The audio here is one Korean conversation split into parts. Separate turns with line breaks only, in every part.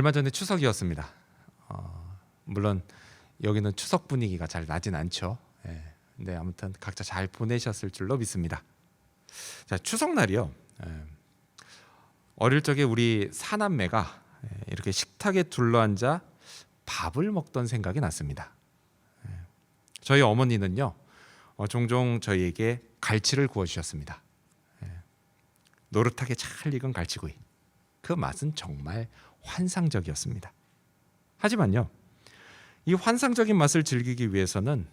얼마 전에 추석이었습니다. 물론 여기는 추석 분위기가 잘 나진 않죠. 근데 아무튼 각자 잘 보내셨을 줄로 믿습니다. 자, 추석날이요. 어릴 적에 우리 사남매가 이렇게 식탁에 둘러앉아 밥을 먹던 생각이 났습니다. 저희 어머니는요, 종종 저희에게 갈치를 구워주셨습니다. 노릇하게 잘 익은 갈치구이. 그 맛은 정말 환상적이었습니다. 하지만요, 이 환상적인 맛을 즐기기 위해서는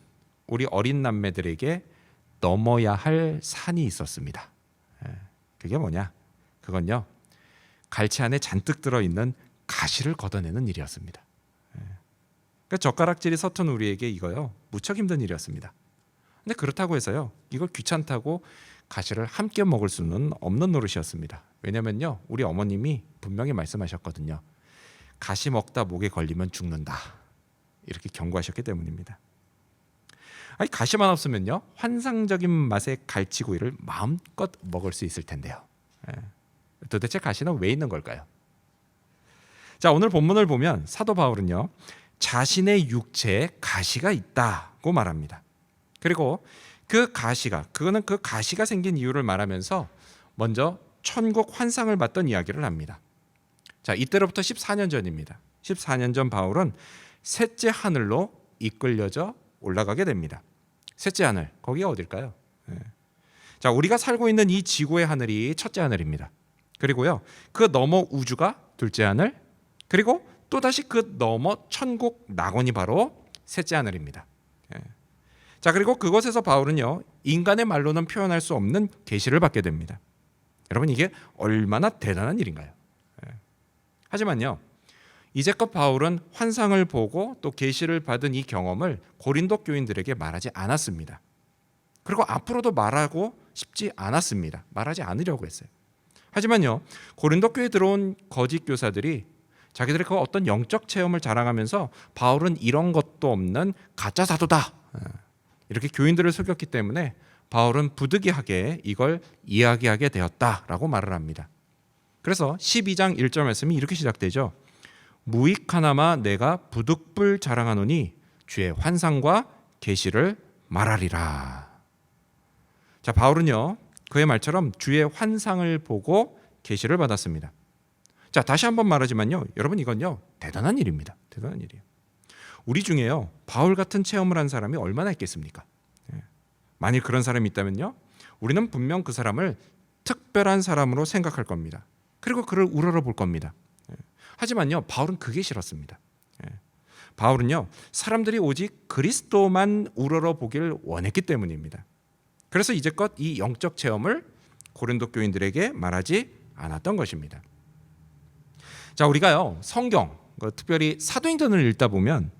우리 어린 남매들에게 넘어야 할 산이 있었습니다. 그게 뭐냐? 그건요, 갈치 안에 잔뜩 들어있는 가시를 걷어내는 일이었습니다. 그러니까 젓가락질이 서툰 우리에게 이거요, 무척 힘든 일이었습니다. 근데 그렇다고 해서요, 이걸 귀찮다고 가시를 함께 먹을 수는 없는 노릇이었습니다. 왜냐면요, 우리 어머님이 분명히 말씀하셨거든요. 가시 먹다 목에 걸리면 죽는다, 이렇게 경고하셨기 때문입니다. 아니, 가시만 없으면요, 환상적인 맛의 갈치구이를 마음껏 먹을 수 있을 텐데요. 도대체 가시는 왜 있는 걸까요? 자, 오늘 본문을 보면 사도 바울은요, 자신의 육체에 가시가 있다고 말합니다. 그리고 그 가시가 생긴 이유를 말하면서 먼저 천국 환상을 봤던 이야기를 합니다. 자, 이때로부터 14년 전입니다. 14년 전 바울은 셋째 하늘로 이끌려져 올라가게 됩니다. 셋째 하늘, 거기가 어딜까요? 자, 우리가 살고 있는 이 지구의 하늘이 첫째 하늘입니다. 그리고요, 그 너머 우주가 둘째 하늘, 그리고 또다시 그 너머 천국 낙원이 바로 셋째 하늘입니다. 자, 그리고 그곳에서 바울은요, 인간의 말로는 표현할 수 없는 계시를 받게 됩니다. 여러분, 이게 얼마나 대단한 일인가요? 하지만요, 이제껏 바울은 환상을 보고 또 계시를 받은 이 경험을 고린도 교인들에게 말하지 않았습니다. 그리고 앞으로도 말하고 싶지 않았습니다. 말하지 않으려고 했어요. 하지만요, 고린도 교회에 들어온 거짓 교사들이 자기들의 그 어떤 영적 체험을 자랑하면서 바울은 이런 것도 없는 가짜 사도다, 이렇게 교인들을 속였기 때문에 바울은 부득이하게 이걸 이야기하게 되었다라고 말을 합니다. 그래서 12장 1절 말씀이 이렇게 시작되죠. 무익하나마 내가 부득불 자랑하노니 주의 환상과 계시를 말하리라. 자, 바울은요, 그의 말처럼 주의 환상을 보고 계시를 받았습니다. 자, 다시 한번 말하지만요, 여러분, 이건요, 대단한 일입니다. 대단한 일이에요. 우리 중에요, 바울 같은 체험을 한 사람이 얼마나 있겠습니까? 만일 그런 사람이 있다면요, 우리는 분명 그 사람을 특별한 사람으로 생각할 겁니다. 그리고 그를 우러러 볼 겁니다. 하지만요, 바울은 그게 싫었습니다. 바울은요, 사람들이 오직 그리스도만 우러러 보길 원했기 때문입니다. 그래서 이제껏 이 영적 체험을 고린도 교인들에게 말하지 않았던 것입니다. 자, 우리가요, 성경, 특별히 사도행전을 읽다 보면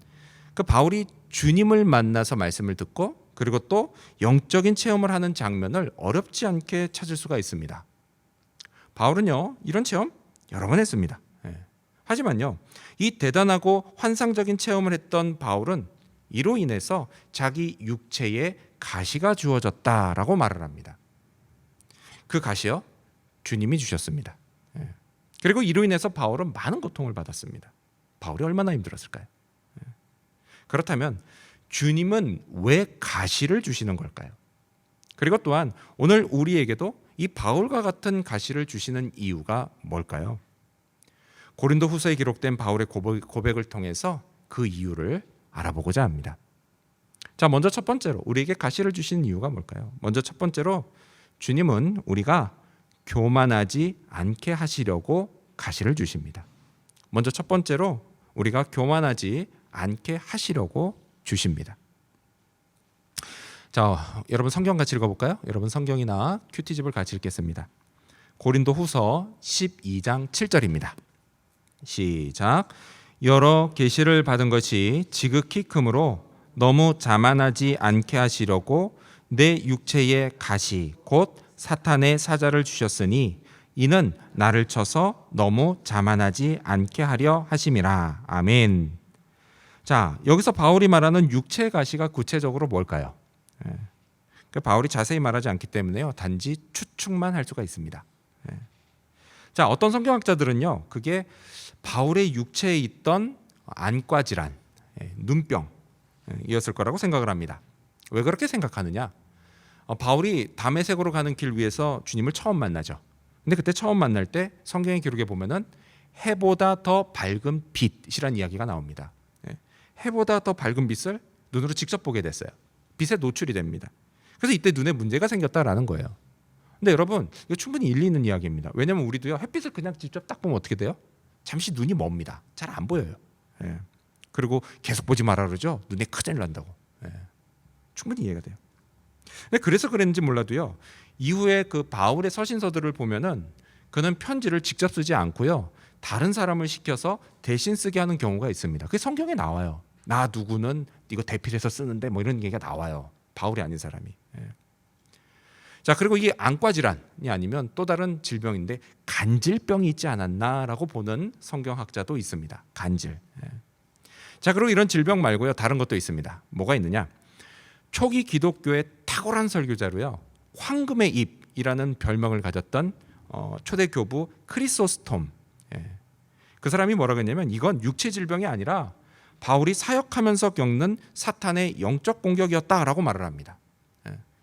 그 바울이 주님을 만나서 말씀을 듣고 그리고 또 영적인 체험을 하는 장면을 어렵지 않게 찾을 수가 있습니다. 바울은요, 이런 체험 여러 번 했습니다. 하지만요, 이 대단하고 환상적인 체험을 했던 바울은 이로 인해서 자기 육체에 가시가 주어졌다라고 말을 합니다. 그 가시요, 주님이 주셨습니다. 그리고 이로 인해서 바울은 많은 고통을 받았습니다. 바울이 얼마나 힘들었을까요? 그렇다면 주님은 왜 가시를 주시는 걸까요? 그리고 또한 오늘 우리에게도 이 바울과 같은 가시를 주시는 이유가 뭘까요? 고린도 후서에 기록된 바울의 고백을 통해서 그 이유를 알아보고자 합니다. 자, 먼저 첫 번째로 우리에게 가시를 주시는 이유가 뭘까요? 먼저 첫 번째로 주님은 우리가 교만하지 않게 하시려고 가시를 주십니다. 먼저 첫 번째로 우리가 교만하지 않게 하시려고 주십니다. 자, 여러분 성경 같이 읽어볼까요? 여러분 성경이나 큐티집을 같이 읽겠습니다. 고린도 후서 12장 7절입니다. 시작. 여러 계시를 받은 것이 지극히 크므로 너무 자만하지 않게 하시려고 내 육체에 가시 곧 사탄의 사자를 주셨으니 이는 나를 쳐서 너무 자만하지 않게 하려 하심이라. 아멘. 자, 여기서 바울이 말하는 육체의 가시가 구체적으로 뭘까요? 바울이 자세히 말하지 않기 때문에요, 단지 추측만 할 수가 있습니다. 자, 어떤 성경학자들은요, 그게 바울의 육체에 있던 안과 질환, 눈병이었을 거라고 생각을 합니다. 왜 그렇게 생각하느냐? 바울이 다메섹으로 가는 길 위에서 주님을 처음 만나죠. 근데 그때 처음 만날 때 성경의 기록에 보면은 해보다 더 밝은 빛이라는 이야기가 나옵니다. 해보다 더 밝은 빛을 눈으로 직접 보게 됐어요. 빛에 노출이 됩니다. 그래서 이때 눈에 문제가 생겼다라는 거예요. 근데 여러분, 이거 충분히 일리 있는 이야기입니다. 왜냐하면 우리도요, 햇빛을 그냥 직접 딱 보면 어떻게 돼요? 잠시 눈이 멉니다. 잘 안 보여요. 그리고 계속 보지 마라 그러죠. 눈에 큰일 난다고. 충분히 이해가 돼요. 근데 그래서 그랬는지 몰라도요, 이후에 그 바울의 서신서들을 보면은 그는 편지를 직접 쓰지 않고요, 다른 사람을 시켜서 대신 쓰게 하는 경우가 있습니다. 그게 성경에 나와요. 나 누구는 이거 대필해서 쓰는데 뭐 이런 얘기가 나와요. 바울이 아닌 사람이. 자, 그리고 이 안과 질환이 아니면 또 다른 질병인데 간질병이 있지 않았나라고 보는 성경학자도 있습니다. 간질. 자, 그리고 이런 질병 말고요, 다른 것도 있습니다. 뭐가 있느냐? 초기 기독교의 탁월한 설교자로요, 황금의 입이라는 별명을 가졌던 초대 교부 크리소스톰. 그 사람이 뭐라고 했냐면 이건 육체 질병이 아니라 바울이 사역하면서 겪는 사탄의 영적 공격이었다라고 말을 합니다.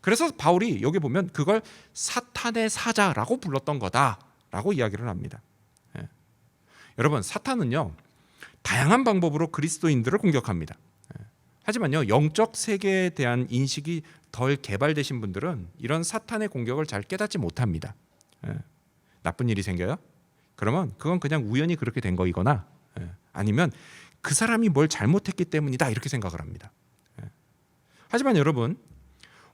그래서 바울이 여기 보면 그걸 사탄의 사자라고 불렀던 거다라고 이야기를 합니다. 여러분, 사탄은요, 다양한 방법으로 그리스도인들을 공격합니다. 하지만요, 영적 세계에 대한 인식이 덜 개발되신 분들은 이런 사탄의 공격을 잘 깨닫지 못합니다. 나쁜 일이 생겨요? 그러면 그건 그냥 우연히 그렇게 된 거이거나 아니면 그 사람이 뭘 잘못했기 때문이다 이렇게 생각을 합니다. 하지만 여러분,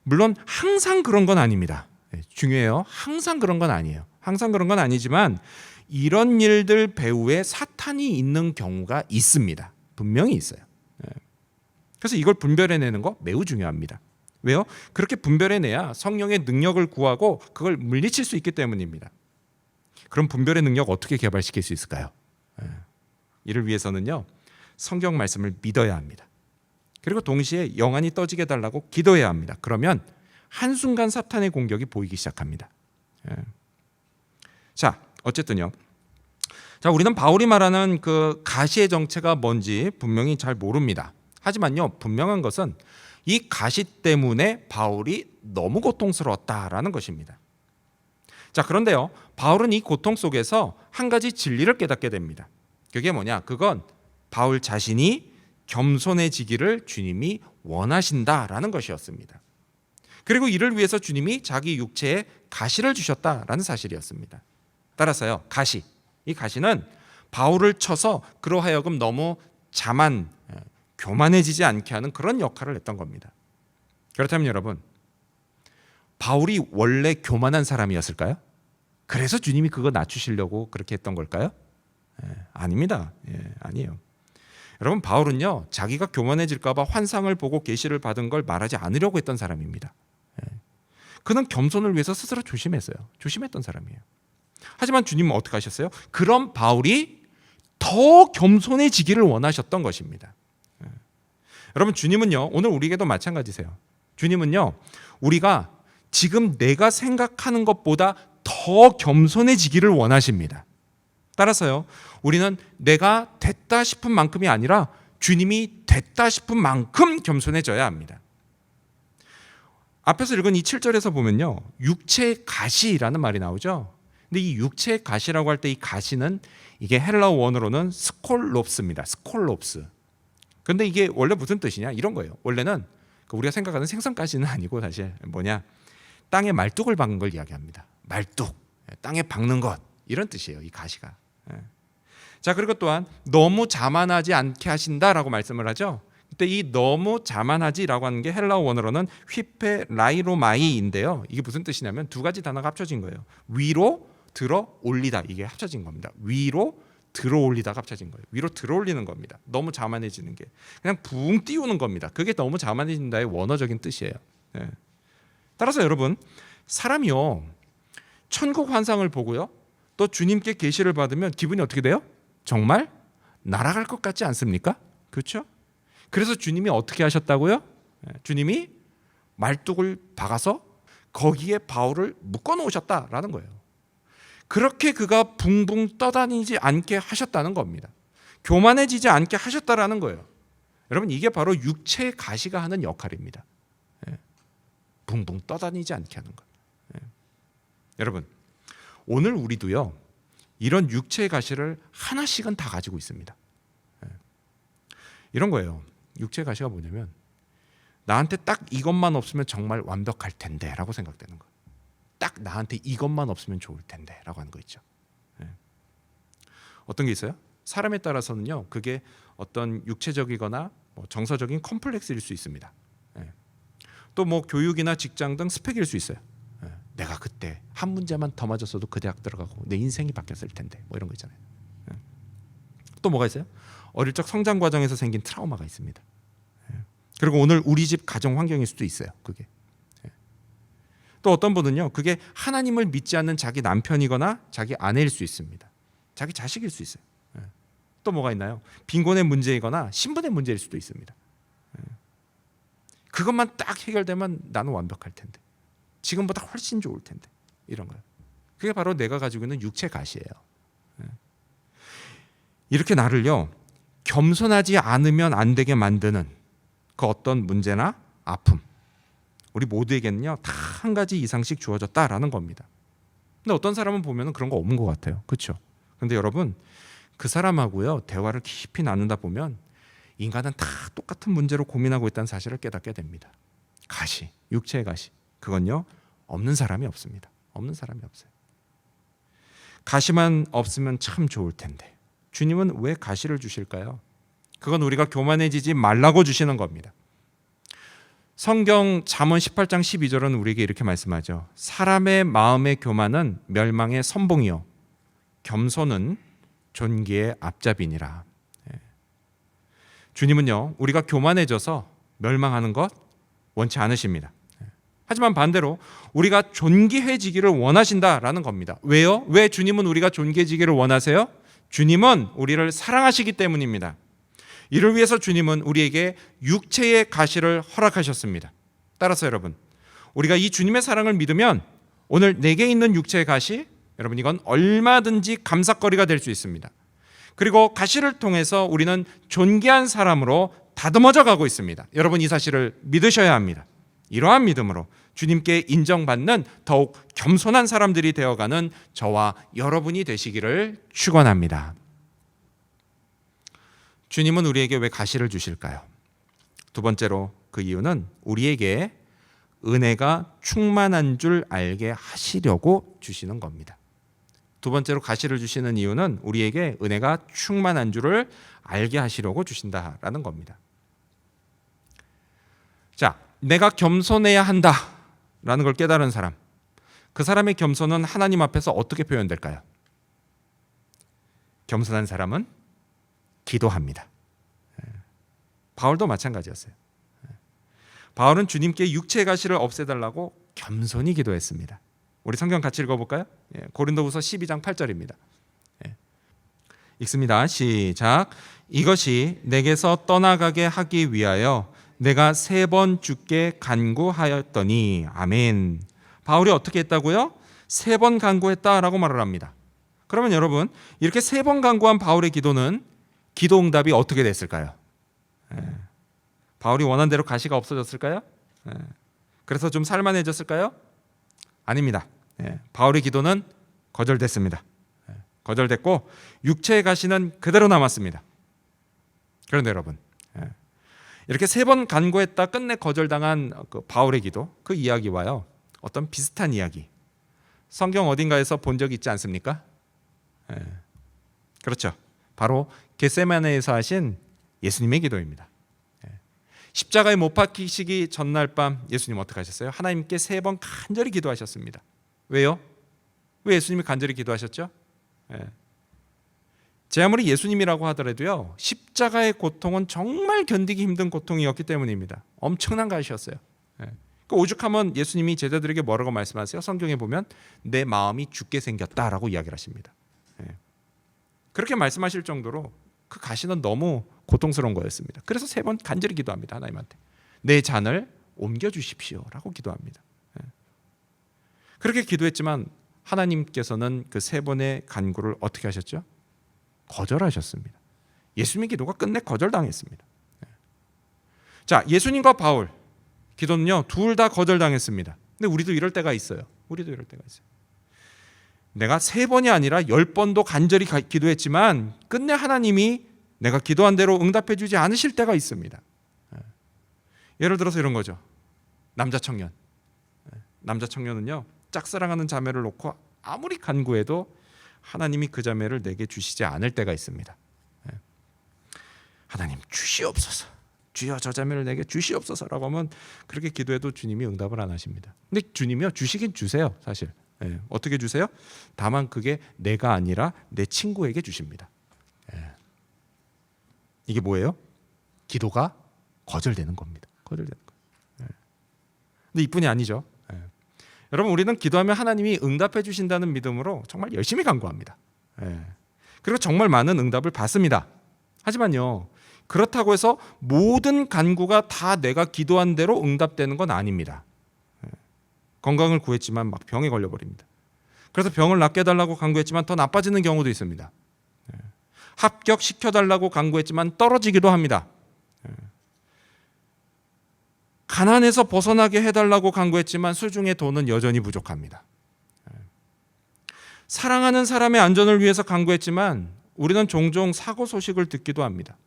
물론 항상 그런 건 아닙니다. 중요해요. 항상 그런 건 아니에요. 항상 그런 건 아니지만 이런 일들 배후에 사탄이 있는 경우가 있습니다. 분명히 있어요. 그래서 이걸 분별해내는 거 매우 중요합니다. 왜요? 그렇게 분별해내야 성령의 능력을 구하고 그걸 물리칠 수 있기 때문입니다. 그럼 분별의 능력 어떻게 개발시킬 수 있을까요? 이를 위해서는요, 성경 말씀을 믿어야 합니다. 그리고 동시에 영안이 떠지게 달라고 기도해야 합니다. 그러면 한순간 사탄의 공격이 보이기 시작합니다. 자, 어쨌든요. 자, 우리는 바울이 말하는 그 가시의 정체가 뭔지 분명히 잘 모릅니다. 하지만요, 분명한 것은 이 가시 때문에 바울이 너무 고통스러웠다라는 것입니다. 자, 그런데요, 바울은 이 고통 속에서 한 가지 진리를 깨닫게 됩니다. 그게 뭐냐? 그건 바울 자신이 겸손해지기를 주님이 원하신다라는 것이었습니다. 그리고 이를 위해서 주님이 자기 육체에 가시를 주셨다라는 사실이었습니다. 따라서요, 가시, 이 가시는 바울을 쳐서 그로 하여금 너무 교만해지지 않게 하는 그런 역할을 했던 겁니다. 그렇다면 여러분, 바울이 원래 교만한 사람이었을까요? 그래서 주님이 그거 낮추시려고 그렇게 했던 걸까요? 아닙니다. 아니에요. 여러분, 바울은요, 자기가 교만해질까 봐 환상을 보고 계시를 받은 걸 말하지 않으려고 했던 사람입니다. 그는 겸손을 위해서 스스로 조심했던 사람이에요. 하지만 주님은 어떻게 하셨어요? 그럼 바울이 더 겸손해지기를 원하셨던 것입니다. 여러분, 주님은요, 오늘 우리에게도 마찬가지세요. 주님은요, 우리가 지금 내가 생각하는 것보다 더 겸손해지기를 원하십니다. 따라서요, 우리는 내가 됐다 싶은 만큼이 아니라 주님이 됐다 싶은 만큼 겸손해져야 합니다. 앞에서 읽은 이 7절에서 보면요, 육체의 가시라는 말이 나오죠. 근데 이 육체의 가시라고 할 때 이 가시는 이게 헬라어 원어로는 스콜롭스입니다. 스콜롭스. 근데 이게 원래 무슨 뜻이냐? 이런 거예요. 원래는 우리가 생각하는 생선가시는 아니고 사실 땅에 말뚝을 박는 걸 이야기합니다. 말뚝, 땅에 박는 것, 이런 뜻이에요, 이 가시가. 자, 그리고 또한 너무 자만하지 않게 하신다라고 말씀을 하죠. 그때 이 너무 자만하지라고 하는 게 헬라어 원어로는 휘페라이로마이인데요. 이게 무슨 뜻이냐면 두 가지 단어가 합쳐진 거예요. 위로 들어 올리다, 이게 합쳐진 겁니다. 위로 들어 올리다가 합쳐진 거예요. 위로 들어 올리는 겁니다. 너무 자만해지는 게 그냥 붕 띄우는 겁니다. 그게 너무 자만해진다의 원어적인 뜻이에요. 따라서 여러분, 사람이요, 천국 환상을 보고요, 또 주님께 계시를 받으면 기분이 어떻게 돼요? 정말 날아갈 것 같지 않습니까? 그렇죠? 그래서 주님이 어떻게 하셨다고요? 주님이 말뚝을 박아서 거기에 바울을 묶어 놓으셨다라는 거예요. 그렇게 그가 붕붕 떠다니지 않게 하셨다는 겁니다. 교만해지지 않게 하셨다라는 거예요. 여러분, 이게 바로 육체의 가시가 하는 역할입니다. 붕붕 떠다니지 않게 하는 것. 여러분, 오늘 우리도요, 이런 육체의 가시를 하나씩은 다 가지고 있습니다. 이런 거예요. 육체의 가시가 뭐냐면, 나한테 딱 이것만 없으면 정말 완벽할 텐데 라고 생각되는 거예요. 딱 나한테 이것만 없으면 좋을 텐데 라고 하는 거 있죠. 어떤 게 있어요? 사람에 따라서는요, 그게 어떤 육체적이거나 뭐 정서적인 컴플렉스일 수 있습니다. 또 뭐 교육이나 직장 등 스펙일 수 있어요. 내가 그때 한 문제만 더 맞았어도 그 대학 들어가고 내 인생이 바뀌었을 텐데, 뭐 이런 거 있잖아요. 또 뭐가 있어요? 어릴 적 성장 과정에서 생긴 트라우마가 있습니다. 그리고 오늘 우리 집 가정 환경일 수도 있어요. 그게. 또 어떤 분은요, 그게 하나님을 믿지 않는 자기 남편이거나 자기 아내일 수 있습니다. 자기 자식일 수 있어요. 또 뭐가 있나요? 빈곤의 문제이거나 신분의 문제일 수도 있습니다. 그것만 딱 해결되면 나는 완벽할 텐데, 지금보다 훨씬 좋을 텐데, 이런 거예요. 그게 바로 내가 가지고 있는 육체 가시예요. 이렇게 나를요, 겸손하지 않으면 안 되게 만드는 그 어떤 문제나 아픔, 우리 모두에게는요, 다 한 가지 이상씩 주어졌다라는 겁니다. 근데 어떤 사람은 보면 그런 거 없는 것 같아요. 그렇죠? 근데 여러분, 그 사람하고요, 대화를 깊이 나누다 보면 인간은 다 똑같은 문제로 고민하고 있다는 사실을 깨닫게 됩니다. 가시, 육체의 가시, 그건요, 없는 사람이 없습니다. 없는 사람이 없어요. 가시만 없으면 참 좋을 텐데, 주님은 왜 가시를 주실까요? 그건 우리가 교만해지지 말라고 주시는 겁니다. 성경 잠언 18장 12절은 우리에게 이렇게 말씀하죠. 사람의 마음의 교만은 멸망의 선봉이요, 겸손은 존귀의 앞잡이니라. 주님은요, 우리가 교만해져서 멸망하는 것 원치 않으십니다. 하지만 반대로 우리가 존귀해지기를 원하신다라는 겁니다. 왜요? 왜 주님은 우리가 존귀해지기를 원하세요? 주님은 우리를 사랑하시기 때문입니다. 이를 위해서 주님은 우리에게 육체의 가시를 허락하셨습니다. 따라서 여러분, 우리가 이 주님의 사랑을 믿으면 오늘 내게 있는 육체의 가시, 여러분, 이건 얼마든지 감삭거리가 될 수 있습니다. 그리고 가시를 통해서 우리는 존귀한 사람으로 다듬어져 가고 있습니다. 여러분, 이 사실을 믿으셔야 합니다. 이러한 믿음으로 주님께 인정받는 더욱 겸손한 사람들이 되어가는 저와 여러분이 되시기를 축원합니다. 주님은 우리에게 왜 가시를 주실까요? 두 번째로 그 이유는 우리에게 은혜가 충만한 줄 알게 하시려고 주시는 겁니다. 두 번째로 가시를 주시는 이유는 우리에게 은혜가 충만한 줄을 알게 하시려고 주신다라는 겁니다. 자, 내가 겸손해야 한다라는 걸 깨달은 사람, 그 사람의 겸손은 하나님 앞에서 어떻게 표현될까요? 겸손한 사람은 기도합니다. 바울도 마찬가지였어요. 바울은 주님께 육체의 가시를 없애달라고 겸손히 기도했습니다. 우리 성경 같이 읽어볼까요? 고린도후서 12장 8절입니다. 읽습니다. 시작. 이것이 내게서 떠나가게 하기 위하여 내가 3번 주께 간구하였더니. 아멘. 바울이 어떻게 했다고요? 3번 간구했다라고 말을 합니다. 그러면 여러분, 이렇게 3번 간구한 바울의 기도는 기도 응답이 어떻게 됐을까요? 바울이 원한 대로 가시가 없어졌을까요? 그래서 좀 살만해졌을까요? 아닙니다. 바울의 기도는 거절됐습니다. 거절됐고 육체의 가시는 그대로 남았습니다. 그런데 여러분, 이렇게 3번 간구했다 끝내 거절당한 그 바울의 기도, 그 이야기와요, 어떤 비슷한 이야기, 성경 어딘가에서 본 적이 있지 않습니까? 그렇죠. 바로 겟세마네에서 하신 예수님의 기도입니다. 십자가에 못 박히시기 전날 밤 예수님 어떻게 하셨어요? 하나님께 3번 간절히 기도하셨습니다. 왜요? 왜 예수님이 간절히 기도하셨죠? 제 아무리 예수님이라고 하더라도요, 십자가의 고통은 정말 견디기 힘든 고통이었기 때문입니다. 엄청난 가시였어요. 그 오죽하면 예수님이 제자들에게 뭐라고 말씀하세요? 성경에 보면 내 마음이 죽게 생겼다라고 이야기를 하십니다. 그렇게 말씀하실 정도로 그 가시는 너무 고통스러운 거였습니다. 그래서 3번 간절히 기도합니다. 하나님한테 내 잔을 옮겨주십시오라고 기도합니다. 그렇게 기도했지만 하나님께서는 그 3번의 간구를 어떻게 하셨죠? 거절하셨습니다. 예수님의 기도가 끝내 거절당했습니다. 자, 예수님과 바울 기도는요, 둘 다 거절당했습니다. 근데 우리도 이럴 때가 있어요. 내가 3번이 아니라 10번도 간절히 기도했지만 끝내 하나님이 내가 기도한 대로 응답해 주지 않으실 때가 있습니다. 예를 들어서 이런 거죠. 남자 청년은요, 짝사랑하는 자매를 놓고 아무리 간구해도 하나님이 그 자매를 내게 주시지 않을 때가 있습니다. 하나님 주시옵소서, 주여 저 자매를 내게 주시옵소서라고 하면 그렇게 기도해도 주님이 응답을 안 하십니다. 근데 주님이요, 주시긴 주세요. 사실 어떻게 주세요? 다만 그게 내가 아니라 내 친구에게 주십니다. 이게 뭐예요? 기도가 거절되는 겁니다. 근데 이뿐이 아니죠. 여러분, 우리는 기도하면 하나님이 응답해 주신다는 믿음으로 정말 열심히 간구합니다. 그리고 정말 많은 응답을 받습니다. 하지만요, 그렇다고 해서 모든 간구가 다 내가 기도한 대로 응답되는 건 아닙니다. 건강을 구했지만 막 병에 걸려버립니다. 그래서 병을 낫게 해달라고 간구했지만 더 나빠지는 경우도 있습니다. 합격시켜달라고 간구했지만 떨어지기도 합니다. 가난에서 벗어나게 해달라고 간구했지만 수중에 돈은 여전히 부족합니다. 사랑하는 사람의 안전을 위해서 간구했지만 우리는 종종 사고 소식을 듣기도 합니다.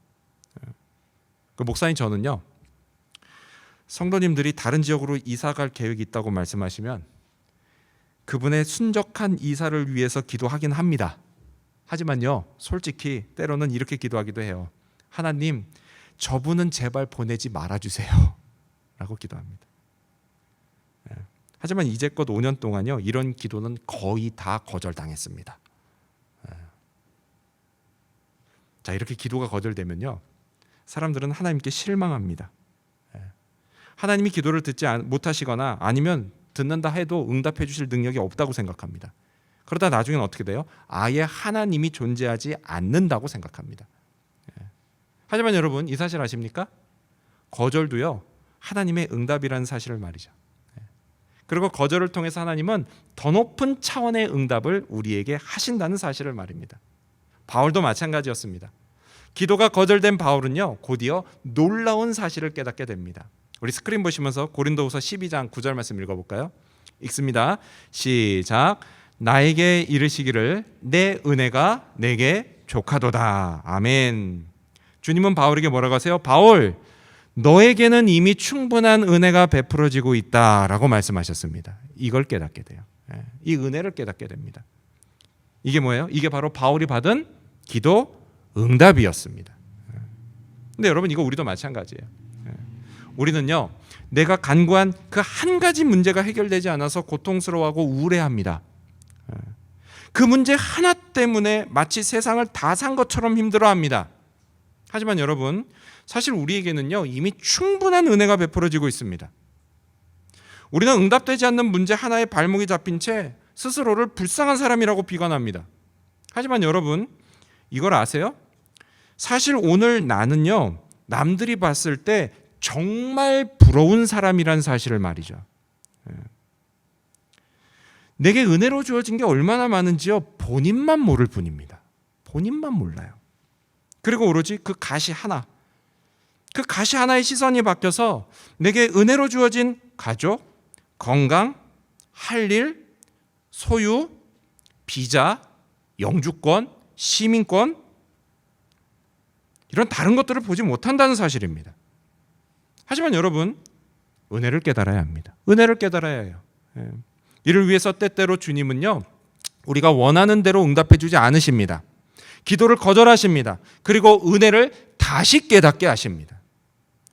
그 목사님, 저는요, 성도님들이 다른 지역으로 이사 갈 계획이 있다고 말씀하시면 그분의 순적한 이사를 위해서 기도하긴 합니다. 하지만요, 솔직히 때로는 이렇게 기도하기도 해요. 하나님, 저분은 제발 보내지 말아주세요 라고 기도합니다. 하지만 이제껏 5년 동안요, 이런 기도는 거의 다 거절당했습니다. 자, 이렇게 기도가 거절되면요, 사람들은 하나님께 실망합니다. 하나님이 기도를 듣지 못하시거나 아니면 듣는다 해도 응답해 주실 능력이 없다고 생각합니다. 그러다 나중에는 어떻게 돼요? 아예 하나님이 존재하지 않는다고 생각합니다. 하지만 여러분, 이 사실 아십니까? 거절도요, 하나님의 응답이라는 사실을 말이죠. 그리고 거절을 통해서 하나님은 더 높은 차원의 응답을 우리에게 하신다는 사실을 말입니다. 바울도 마찬가지였습니다. 기도가 거절된 바울은요, 곧이어 놀라운 사실을 깨닫게 됩니다. 우리 스크린 보시면서 고린도후서 12장 9절 말씀 읽어볼까요? 읽습니다. 시작. 나에게 이르시기를 내 은혜가 내게 족하도다. 아멘. 주님은 바울에게 뭐라고 하세요? 바울, 너에게는 이미 충분한 은혜가 베풀어지고 있다라고 말씀하셨습니다. 이걸 깨닫게 돼요. 이 은혜를 깨닫게 됩니다. 이게 뭐예요? 이게 바로 바울이 받은 기도 응답이었습니다. 근데 여러분, 이거 우리도 마찬가지예요. 우리는요, 내가 간구한 그 한 가지 문제가 해결되지 않아서 고통스러워하고 우울해합니다. 그 문제 하나 때문에 마치 세상을 다 산 것처럼 힘들어합니다. 하지만 여러분, 사실 우리에게는요, 이미 충분한 은혜가 베풀어지고 있습니다. 우리는 응답되지 않는 문제 하나에 발목이 잡힌 채 스스로를 불쌍한 사람이라고 비관합니다. 하지만 여러분, 이걸 아세요? 사실 오늘 나는요, 남들이 봤을 때 정말 부러운 사람이란 사실을 말이죠. 내게 은혜로 주어진 게 얼마나 많은지요, 본인만 모를 뿐입니다. 본인만 몰라요. 그리고 오로지 그 가시 하나의 시선이 바뀌어서 내게 은혜로 주어진 가족, 건강, 할 일, 소유, 비자, 영주권, 시민권, 이런 다른 것들을 보지 못한다는 사실입니다. 하지만 여러분, 은혜를 깨달아야 합니다. 은혜를 깨달아야 해요. 이를 위해서 때때로 주님은요, 우리가 원하는 대로 응답해 주지 않으십니다. 기도를 거절하십니다. 그리고 은혜를 다시 깨닫게 하십니다.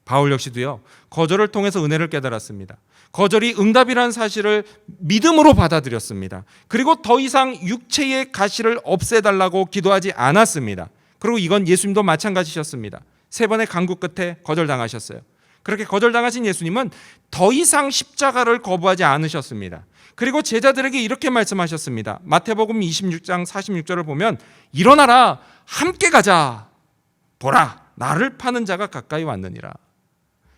바울 역시도요, 거절을 통해서 은혜를 깨달았습니다. 거절이 응답이라는 사실을 믿음으로 받아들였습니다. 그리고 더 이상 육체의 가시를 없애달라고 기도하지 않았습니다. 그리고 이건 예수님도 마찬가지셨습니다. 3번의 간구 끝에 거절당하셨어요. 그렇게 거절당하신 예수님은 더 이상 십자가를 거부하지 않으셨습니다. 그리고 제자들에게 이렇게 말씀하셨습니다. 마태복음 26장 46절을 보면, 일어나라, 함께 가자. 보라, 나를 파는 자가 가까이 왔느니라.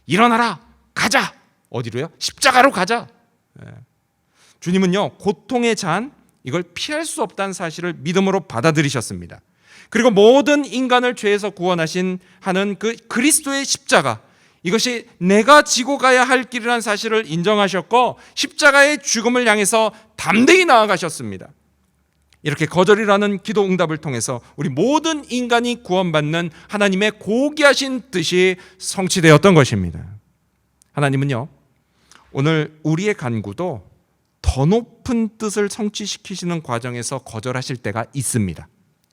일어나라, 가자. 어디로요? 십자가로 가자. 주님은요, 고통의 잔, 이걸 피할 수 없다는 사실을 믿음으로 받아들이셨습니다. 그리고 모든 인간을 죄에서 구원하신 하는 그 그리스도의 십자가, 이것이 내가 지고 가야 할 길이라는 사실을 인정하셨고 십자가의 죽음을 향해서 담대히 나아가셨습니다. 이렇게 거절이라는 기도 응답을 통해서 우리 모든 인간이 구원받는 하나님의 고귀하신 뜻이 성취되었던 것입니다. 하나님은요, 오늘 우리의 간구도 더 높은 뜻을 성취시키시는 과정에서 거절하실 때가 있습니다.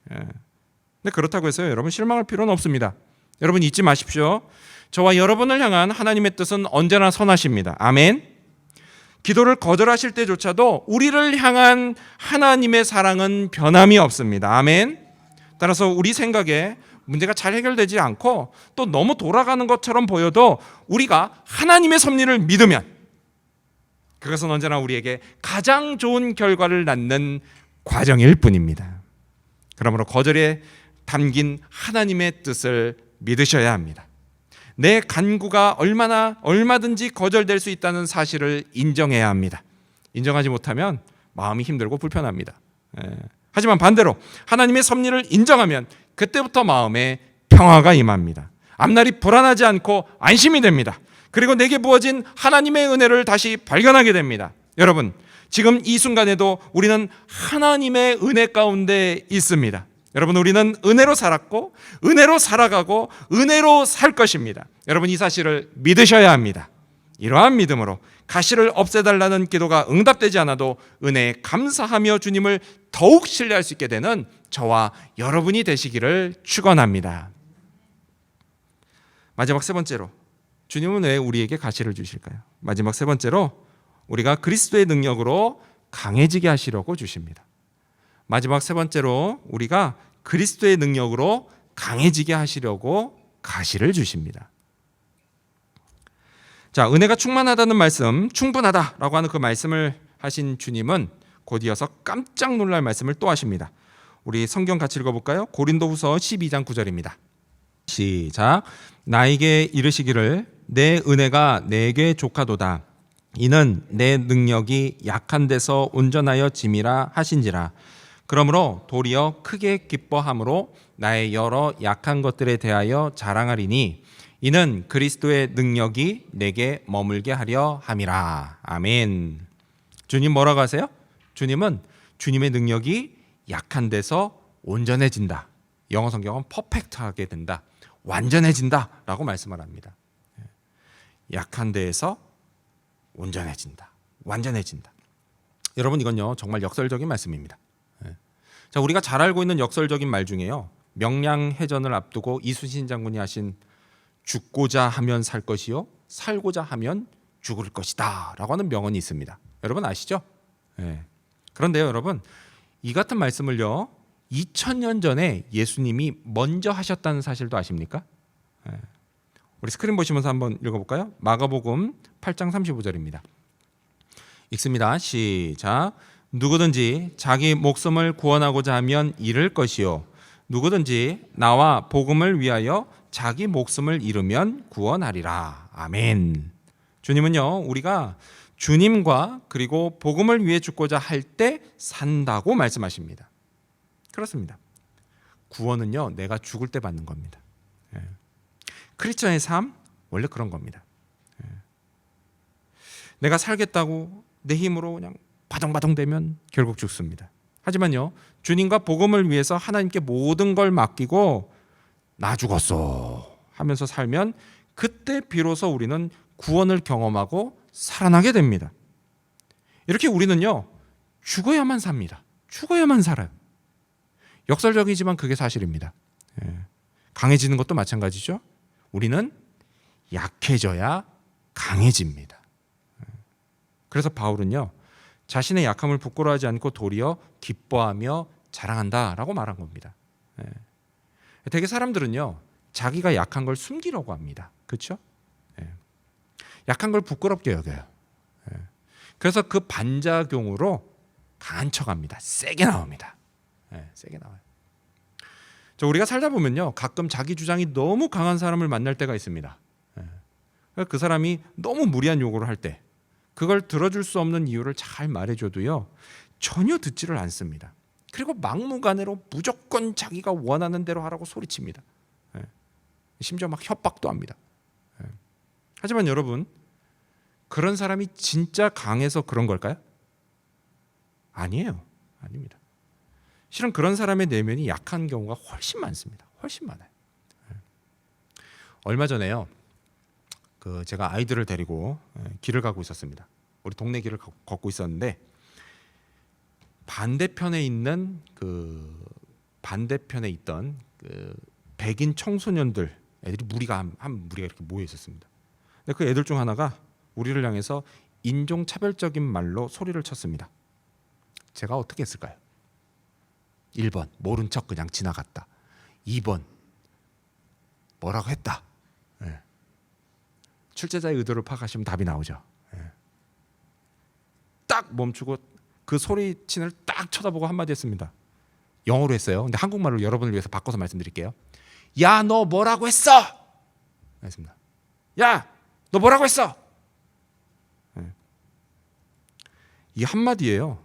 근데 그렇다고 해서 여러분 실망할 필요는 없습니다. 여러분 잊지 마십시오. 저와 여러분을 향한 하나님의 뜻은 언제나 선하십니다. 아멘. 기도를 거절하실 때조차도 우리를 향한 하나님의 사랑은 변함이 없습니다. 아멘. 따라서 우리 생각에 문제가 잘 해결되지 않고 또 너무 돌아가는 것처럼 보여도 우리가 하나님의 섭리를 믿으면 그것은 언제나 우리에게 가장 좋은 결과를 낳는 과정일 뿐입니다. 그러므로 거절에 담긴 하나님의 뜻을 믿으셔야 합니다. 내 간구가 얼마든지 거절될 수 있다는 사실을 인정해야 합니다. 인정하지 못하면 마음이 힘들고 불편합니다. 하지만 반대로 하나님의 섭리를 인정하면 그때부터 마음에 평화가 임합니다. 앞날이 불안하지 않고 안심이 됩니다. 그리고 내게 부어진 하나님의 은혜를 다시 발견하게 됩니다. 여러분, 지금 이 순간에도 우리는 하나님의 은혜 가운데 있습니다. 여러분, 우리는 은혜로 살았고 은혜로 살아가고 은혜로 살 것입니다. 여러분, 이 사실을 믿으셔야 합니다. 이러한 믿음으로 가시를 없애달라는 기도가 응답되지 않아도 은혜에 감사하며 주님을 더욱 신뢰할 수 있게 되는 저와 여러분이 되시기를 축원합니다. 마지막 세 번째로, 주님은 왜 우리에게 가시를 주실까요? 마지막 세 번째로, 우리가 그리스도의 능력으로 강해지게 하시려고 주십니다. 마지막 세 번째로, 우리가 그리스도의 능력으로 강해지게 하시려고 가시를 주십니다. 자, 은혜가 충만하다는 말씀, 충분하다라고 하는 그 말씀을 하신 주님은 곧 이어서 깜짝 놀랄 말씀을 또 하십니다. 우리 성경 같이 읽어볼까요? 고린도후서 12장 9절입니다. 시작. 나에게 이르시기를 내 은혜가 내게 족하도다. 이는 내 능력이 약한 데서 온전하여 짐이라 하신지라. 그러므로 도리어 크게 기뻐함으로 나의 여러 약한 것들에 대하여 자랑하리니 이는 그리스도의 능력이 내게 머물게 하려 함이라. 아멘. 주님 뭐라고 하세요? 주님은 주님의 능력이 약한 데서 온전해진다. 영어 성경은 퍼펙트하게 된다. 완전해진다 라고 말씀을 합니다. 약한 데에서 온전해진다. 완전해진다. 여러분, 이건요 정말 역설적인 말씀입니다. 자, 우리가 잘 알고 있는 역설적인 말 중에요, 명량해전을 앞두고 이순신 장군이 하신 죽고자 하면 살 것이요 살고자 하면 죽을 것이다 라고 하는 명언이 있습니다. 여러분 아시죠? 그런데요 여러분, 이 같은 말씀을요 2000년 전에 예수님이 먼저 하셨다는 사실도 아십니까? 우리 스크린 보시면서 한번 읽어볼까요? 마가복음 8장 35절입니다. 읽습니다. 시작. 누구든지 자기 목숨을 구원하고자 하면 잃을 것이요 누구든지 나와 복음을 위하여 자기 목숨을 잃으면 구원하리라. 아멘. 주님은요 우리가 주님과 그리고 복음을 위해 죽고자 할 때 산다고 말씀하십니다. 그렇습니다. 구원은요 내가 죽을 때 받는 겁니다. 크리스천의 삶 원래 그런 겁니다. 내가 살겠다고 내 힘으로 그냥 바동바동되면 결국 죽습니다. 하지만요 주님과 복음을 위해서 하나님께 모든 걸 맡기고 나 죽었어 하면서 살면 그때 비로소 우리는 구원을 경험하고 살아나게 됩니다. 이렇게 우리는요 죽어야만 삽니다. 죽어야만 살아요. 역설적이지만 그게 사실입니다. 강해지는 것도 마찬가지죠. 우리는 약해져야 강해집니다. 그래서 바울은요 자신의 약함을 부끄러워하지 않고 도리어 기뻐하며 자랑한다라고 말한 겁니다. 되게 사람들은요 자기가 약한 걸 숨기려고 합니다. 그렇죠? 약한 걸 부끄럽게 여겨요. 그래서 그 반작용으로 강한 척합니다. 세게 나옵니다. 세게 나와요. 우리가 살다 보면요 가끔 자기 주장이 너무 강한 사람을 만날 때가 있습니다. 그 사람이 너무 무리한 요구를 할 때 그걸 들어줄 수 없는 이유를 잘 말해줘도요 전혀 듣지를 않습니다. 그리고 막무가내로 무조건 자기가 원하는 대로 하라고 소리칩니다. 심지어 막 협박도 합니다. 하지만 여러분, 그런 사람이 진짜 강해서 그런 걸까요? 아니에요. 아닙니다. 실은 그런 사람의 내면이 약한 경우가 훨씬 많습니다. 훨씬 많아요. 얼마 전에요, 제가 아이들을 데리고 길을 가고 있었습니다. 우리 동네 길을 걷고 있었는데 반대편에 있던 백인 청소년들 애들이 무리가 이렇게 모여 있었습니다. 근데 그 애들 중 하나가 우리를 향해서 인종차별적인 말로 소리를 쳤습니다. 제가 어떻게 했을까요? 1번 모른 척 그냥 지나갔다. 2번 뭐라고 했다. 출제자의 의도를 파악하시면 답이 나오죠. 딱 멈추고 그 소리친을 딱 쳐다보고 한마디 했습니다. 영어로 했어요. 근데 한국말로 여러분을 위해서 바꿔서 말씀드릴게요. 야, 너 뭐라고 했어? 했습니다. 야, 너 뭐라고 했어? 이 한마디예요.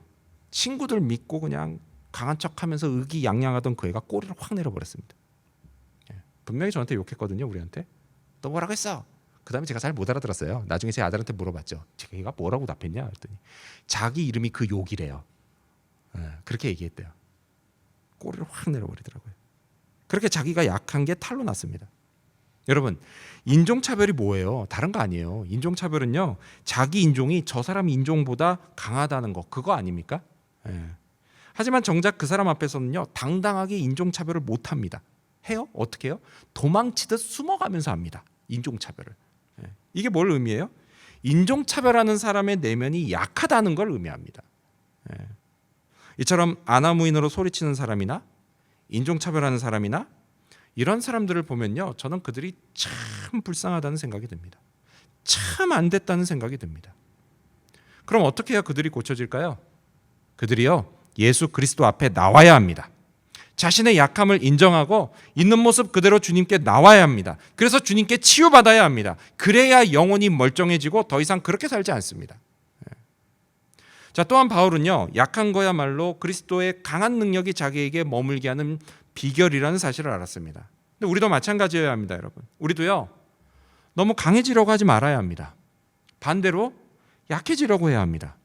친구들 믿고 그냥 강한 척하면서 의기양양하던 그 애가 꼬리를 확 내려버렸습니다. 분명히 저한테 욕했거든요. 우리한테. 너 뭐라고 했어? 그 다음에 제가 잘 못 알아들었어요. 나중에 제 아들한테 물어봤죠. 제가 뭐라고 답했냐 그랬더니 자기 이름이 그 욕이래요. 그렇게 얘기했대요. 꼬리를 확 내려버리더라고요. 그렇게 자기가 약한 게 탈로 났습니다. 여러분, 인종차별이 뭐예요? 다른 거 아니에요. 인종차별은요, 자기 인종이 저 사람 인종보다 강하다는 거, 그거 아닙니까? 하지만 정작 그 사람 앞에서는요, 당당하게 인종차별을 못합니다. 해요? 어떻게 해요? 도망치듯 숨어가면서 합니다. 인종차별을. 이게 뭘 의미해요? 인종차별하는 사람의 내면이 약하다는 걸 의미합니다. 이처럼 아나무인으로 소리치는 사람이나 인종차별하는 사람이나 이런 사람들을 보면요, 저는 그들이 참 불쌍하다는 생각이 듭니다. 참 안 됐다는 생각이 듭니다. 그럼 어떻게 해야 그들이 고쳐질까요? 그들이요, 예수 그리스도 앞에 나와야 합니다. 자신의 약함을 인정하고 있는 모습 그대로 주님께 나와야 합니다. 그래서 주님께 치유받아야 합니다. 그래야 영혼이 멀쩡해지고 더 이상 그렇게 살지 않습니다. 자, 또한 바울은요, 약한 거야말로 그리스도의 강한 능력이 자기에게 머물게 하는 비결이라는 사실을 알았습니다. 근데 우리도 마찬가지여야 합니다, 여러분. 우리도요, 너무 강해지려고 하지 말아야 합니다. 반대로 약해지려고 해야 합니다.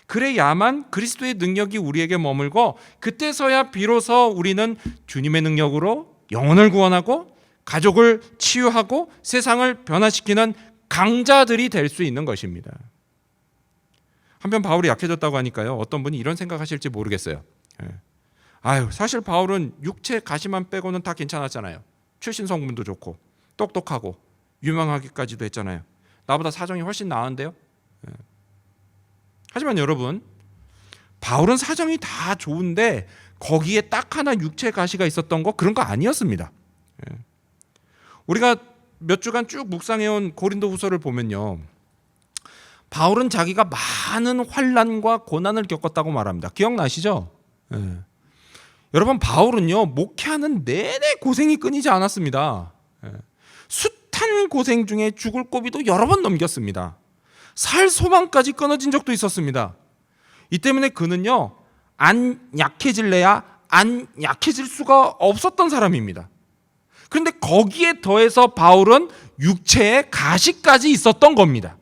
그래야만 그리스도의 능력이 우리에게 머물고 그때서야 비로소 우리는 주님의 능력으로 영혼을 구원하고 가족을 치유하고 세상을 변화시키는 강자들이 될 수 있는 것입니다. 한편 바울이 약해졌다고 하니까요, 어떤 분이 이런 생각하실지 모르겠어요. 사실 바울은 육체 가시만 빼고는 다 괜찮았잖아요. 출신 성분도 좋고 똑똑하고 유명하기까지도 했잖아요. 나보다 사정이 훨씬 나은데요. 하지만 여러분, 바울은 사정이 다 좋은데 거기에 딱 하나 육체 가시가 있었던 거, 그런 거 아니었습니다. 우리가 몇 주간 쭉 묵상해온 고린도후서를 보면요, 바울은 자기가 많은 환난과 고난을 겪었다고 말합니다. 기억나시죠? 여러분, 바울은요, 목회하는 내내 고생이 끊이지 않았습니다. 숱한 고생 중에 죽을 고비도 여러 번 넘겼습니다. 살 소망까지 끊어진 적도 있었습니다. 이 때문에 그는요, 안 약해질래야 안 약해질 수가 없었던 사람입니다. 그런데 거기에 더해서 바울은 육체에 가시까지 있었던 겁니다.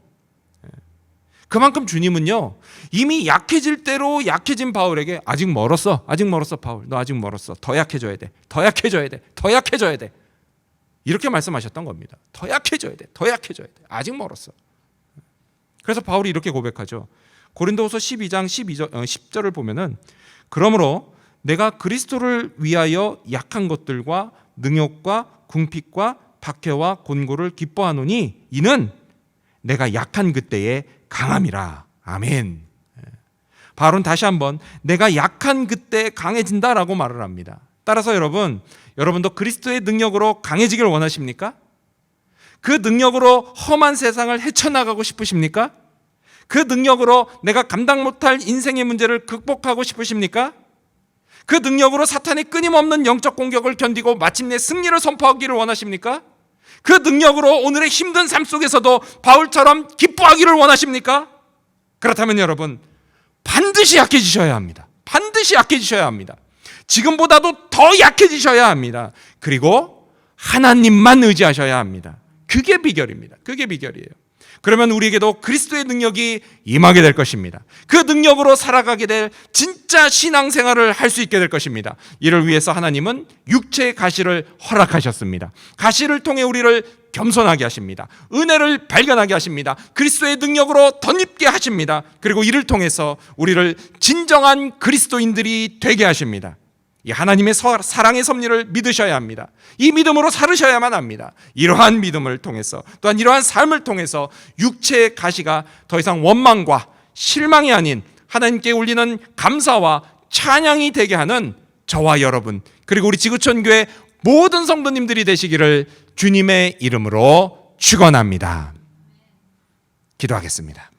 그만큼 주님은요, 이미 약해질 대로 약해진 바울에게 아직 멀었어 바울, 너 아직 멀었어, 더 약해져야 돼, 더 약해져야 돼, 더 약해져야 돼, 이렇게 말씀하셨던 겁니다. 더 약해져야 돼, 더 약해져야 돼, 아직 멀었어. 그래서 바울이 이렇게 고백하죠. 고린도후서 12장 10절을 보면은, 그러므로 내가 그리스도를 위하여 약한 것들과 능욕과 궁핍과 박해와 곤고를 기뻐하노니 이는 내가 약한 그때에 강함이라. 아멘. 바울은 다시 한번 내가 약한 그때 강해진다라고 말을 합니다. 따라서 여러분도 그리스도의 능력으로 강해지길 원하십니까? 그 능력으로 험한 세상을 헤쳐나가고 싶으십니까? 그 능력으로 내가 감당 못할 인생의 문제를 극복하고 싶으십니까? 그 능력으로 사탄의 끊임없는 영적 공격을 견디고 마침내 승리를 선포하기를 원하십니까? 그 능력으로 오늘의 힘든 삶 속에서도 바울처럼 기뻐하기를 원하십니까? 그렇다면 여러분, 반드시 약해지셔야 합니다. 반드시 약해지셔야 합니다. 지금보다도 더 약해지셔야 합니다. 그리고 하나님만 의지하셔야 합니다. 그게 비결입니다. 그게 비결이에요. 그러면 우리에게도 그리스도의 능력이 임하게 될 것입니다. 그 능력으로 살아가게 될 진짜 신앙생활을 할 수 있게 될 것입니다. 이를 위해서 하나님은 육체의 가시를 허락하셨습니다. 가시를 통해 우리를 겸손하게 하십니다. 은혜를 발견하게 하십니다. 그리스도의 능력으로 덧입게 하십니다. 그리고 이를 통해서 우리를 진정한 그리스도인들이 되게 하십니다. 이 하나님의 사랑의 섭리를 믿으셔야 합니다. 이 믿음으로 살으셔야만 합니다. 이러한 믿음을 통해서, 또한 이러한 삶을 통해서 육체의 가시가 더 이상 원망과 실망이 아닌 하나님께 올리는 감사와 찬양이 되게 하는 저와 여러분, 그리고 우리 지구촌교회 모든 성도님들이 되시기를 주님의 이름으로 축원합니다. 기도하겠습니다.